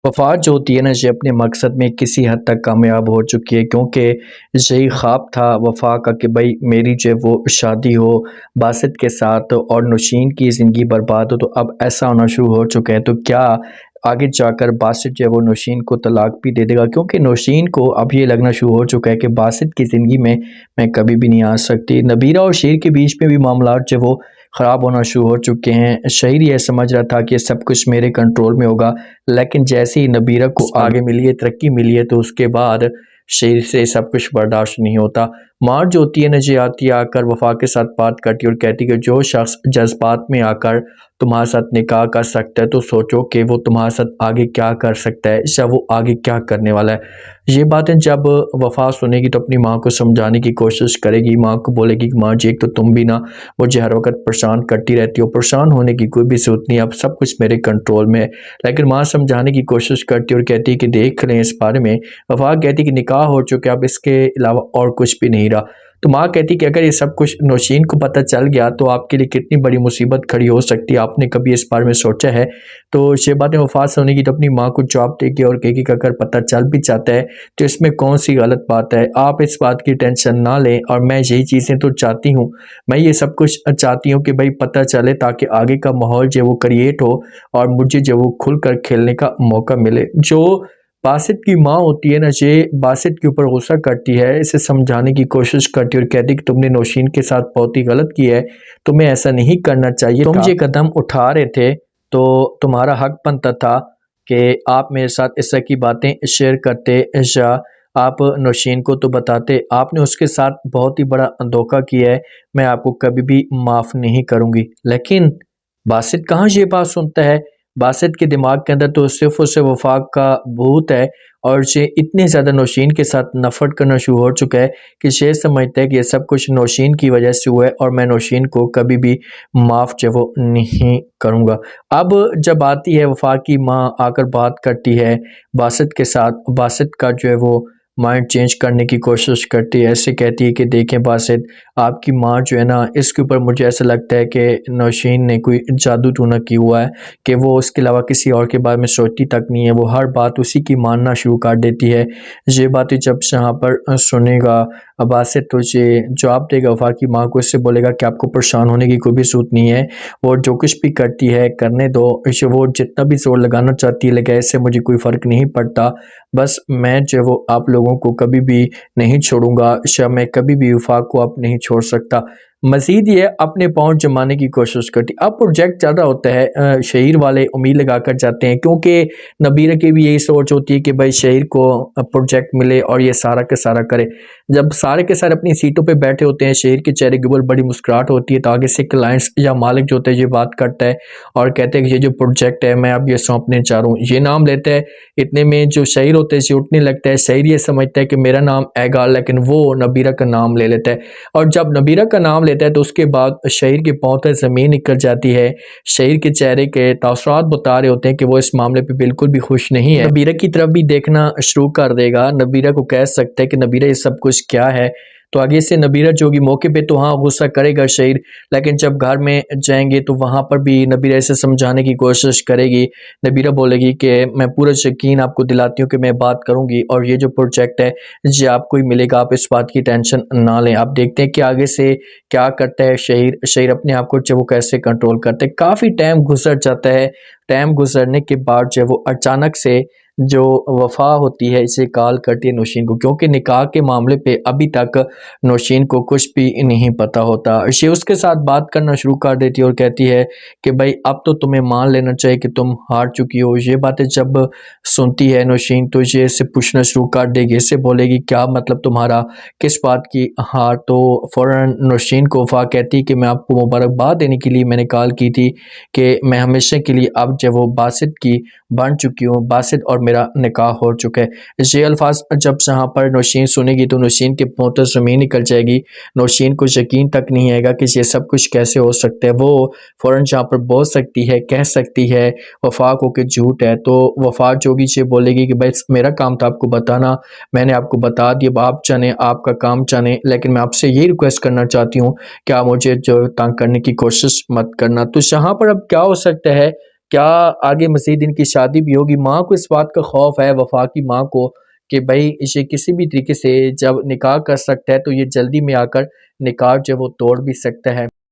वफ़ा जो होती है ना ये अपने मकसद में किसी हद तक कामयाब हो चुकी है, क्योंकि यही ख्वाब था वफ़ा का कि भाई मेरी जो है वो शादी हो बासित के साथ और नौशीन की ज़िंदगी बर्बाद हो। तो अब ऐसा होना शुरू हो चुका है, तो क्या आगे जाकर बासित जो है वो नौशीन को तलाक भी दे देगा? क्योंकि नौशीन को अब ये लगना शुरू हो चुका है कि बासित की ज़िंदगी में मैं कभी भी नहीं आ सकती। नबीरा और शेर के बीच में भी मामलात जो है वो ख़राब होना शुरू हो चुके हैं। शहीर ये समझ रहा था कि सब कुछ मेरे कंट्रोल में होगा, लेकिन जैसे ही नबीरा को आगे मिली है, तरक्की मिली है, तो उसके बाद शेर से सब कुछ बर्दाश्त नहीं होता। मार जो होती है ना जी आती है आकर वफ़ा के साथ बात करती है और कहती है कि जो शख्स जज़्बात में आकर तुम्हारे साथ निकाह कर सकता है तो सोचो कि वो तुम्हारे साथ आगे क्या कर सकता है या वो आगे क्या करने वाला है। ये बातें जब वफ़ा सुनेगी तो अपनी माँ को समझाने की कोशिश करेगी। माँ को बोलेगी कि माँ जी एक तो तुम भी ना मुझे हर वक़्त परेशान करती रहती हो, परेशान होने की कोई भी ज़रूरत नहीं है, अब सब कुछ मेरे कंट्रोल में है। लेकिन माँ समझाने की कोशिश करती है और कहती है कि देख लें इस बारे में। वफ़ा कहती है कि निकाह हो चुका है, अब इसके अलावा और कुछ भी नहीं रहा। तो माँ कहती है कि अगर ये सब कुछ नौशीन को पता चल गया तो आपके लिए कितनी बड़ी मुसीबत खड़ी हो सकती है, आपने कभी इस बारे में सोचा है? तो ये बातें वफ़ा सुनेगी तो अपनी माँ को जवाब देगी और कहेगी कि अगर पता चल भी जाता है तो इसमें कौन-सी गलत बात है? आप इस बात की टेंशन ना लें और मैं यही चीज़ें तो चाहती हूँ। मैं ये सब कुछ चाहती हूँ कि भई पता चले ताकि आगे का माहौल जो है वो क्रिएट हो और मुझे जो वो खुलकर खेलने का मौका मिले। जो बासित की माँ होती है ना, ये बासित के ऊपर गुस्सा करती है, इसे समझाने की कोशिश करती है और कहती है कि तुमने नौशीन के साथ बहुत ही गलत किया है, तुम्हें ऐसा नहीं करना चाहिए था। तुम ये कदम उठा रहे थे, तो तुम्हारा हक बनता था कि आप मेरे साथ इस तरह की बातें शेयर करते या आप नौशीन को तो बताते। आपने उसके साथ बहुत ही बड़ा धोखा किया है, मैं आपको कभी भी माफ़ नहीं करूँगी। लेकिन बासित कहाँ ये बात सुनता है? बासित के दिमाग के अंदर तो सिर्फ़ और सिर्फ़ वफ़ा का भूत है और ये इतने ज़्यादा नौशीन के साथ नफ़रत करना शुरू हो चुका है कि ये समझता है कि ये सब कुछ नौशीन की वजह से हुआ है और मैं नौशीन को कभी भी माफ़ जो है वो नहीं करूँगा। अब जब आती है वफ़ा की माँ आकर बात करती है बासित के साथ, बासित का जो है वो माइंड चेंज करने की कोशिश करती है। ऐसे कहती है कि देखें बासित, आपकी माँ जो है ना इसके ऊपर मुझे ऐसा लगता है कि नौशीन ने कोई जादू टूना किया हुआ है कि वो उसके अलावा किसी और के बारे में सोचती तक नहीं है, वो हर बात उसी की मानना शुरू कर देती है। ये बातें जब यहाँ पर सुनेगा बासित तो ये जवाब देगा वफ़ा की माँ को, इससे बोलेगा कि आपको परेशान होने की कोई भी ज़रूरत नहीं है, वो जो कुछ भी करती है करने दो, इसे वो जितना भी ज़ोर लगाना चाहती है लगाए, इससे मुझे कोई फ़र्क नहीं पड़ता। बस मैं जो है वो आप लोगों को कभी भी नहीं छोड़ूँगा, या मैं कभी भी वफ़ा को अब नहीं छोड़ सकता। मज़ीद ये अपने पाँव जमाने की कोशिश करती। अब प्रोजेक्ट चल रहा होता है, शहीर वाले उम्मीद लगाकर जाते हैं क्योंकि नबीरा की भी यही सोच होती है कि भाई शहीर को प्रोजेक्ट मिले और ये सारा का सारा करे। जब सारे के सारे अपनी सीटों पे बैठे होते हैं, शहीर के चेहरे के ऊपर बड़ी मुस्कुराहट होती है, तो आगे से क्लाइंट्स या मालिक जो होता है ये बात करता है और कहते हैं कि ये जो प्रोजेक्ट है मैं अब ये सौंपने चाह रहा हूँ। ये नाम लेता है, इतने में जो शहीर होता है ये उठने लगता है। शहीर ये समझता है कि मेरा नाम आएगा, लेकिन वो नबीरा का नाम ले लेता है और जब नबीरा का नाम लेता है तो उसके बाद शहीर के पाँव तले ज़मीन निकल जाती है। शहीर के चेहरे के तासुरात बता रहे होते हैं कि वो इस मामले पे बिल्कुल भी खुश नहीं है। नबीरा की तरफ भी देखना शुरू कर देगा। नबीरा को कह सकता है कि नबीरा ये सब कुछ क्या है? तो आगे से नबीरा जो होगी मौके पे तो हाँ गुस्सा करेगा शहीर, लेकिन जब घर में जाएँगे तो वहाँ पर भी नबीरा इसे समझाने की कोशिश करेगी। नबीरा बोलेगी कि मैं पूरा यकीन आपको दिलाती हूँ कि मैं बात करूँगी और ये जो प्रोजेक्ट है जी आपको ही मिलेगा, आप इस बात की टेंशन ना लें। आप देखते हैं कि आगे से क्या करता है शहीर, शहीर अपने आप को जो वो कैसे कंट्रोल करता है। काफ़ी टाइम गुज़र जाता है, टाइम गुज़रने के बाद जो है वो अचानक से जो वफ़ा होती है इसे कॉल करती है नौशीन को, क्योंकि निकाह के मामले पे अभी तक नौशीन को कुछ भी नहीं पता होता। ये उसके साथ बात करना शुरू कर देती है और कहती है कि भाई अब तो तुम्हें मान लेना चाहिए कि तुम हार चुकी हो। ये बातें जब सुनती है नौशीन तो ये इससे पूछना शुरू कर देगी, इससे बोलेगी क्या मतलब तुम्हारा, किस बात की हार? तो फ़ौरन नौशीन को वफ़ा कहती है कि मैं आपको मुबारकबाद देने के लिए मैंने कॉल की थी कि मैं हमेशा के लिए अब जो वो बासित की बन चुकी हूँ, बासित और मेरा निकाह हो चुका है। ये अल्फाज जब यहाँ पर नौशीन सुनेगी तो नौशीन के पाँव तले ज़मीन निकल जाएगी। नौशीन को यकीन तक नहीं आएगा कि ये सब कुछ कैसे हो सकता है। वो फ़ौरन जहाँ पर बोल सकती है, कह सकती है वफ़ा को कि झूठ है, तो वफ़ा जो भी ये बोलेगी कि भाई मेरा काम था आपको बताना, मैंने आपको बता दिया, अब आप जाने आपका काम जाने, लेकिन मैं आपसे यही रिक्वेस्ट करना चाहती हूँ कि आप मुझे जो तंग करने की कोशिश मत करना। तो यहाँ पर अब क्या हो सकता है क्या आगे मज़ीद इनकी शादी भी होगी? माँ को इस बात का खौफ है, वफ़ा की माँ को, कि भई ये किसी भी तरीके से जब निकाह कर सकता है तो ये जल्दी में आकर निकाह जो है वो तोड़ भी सकता है।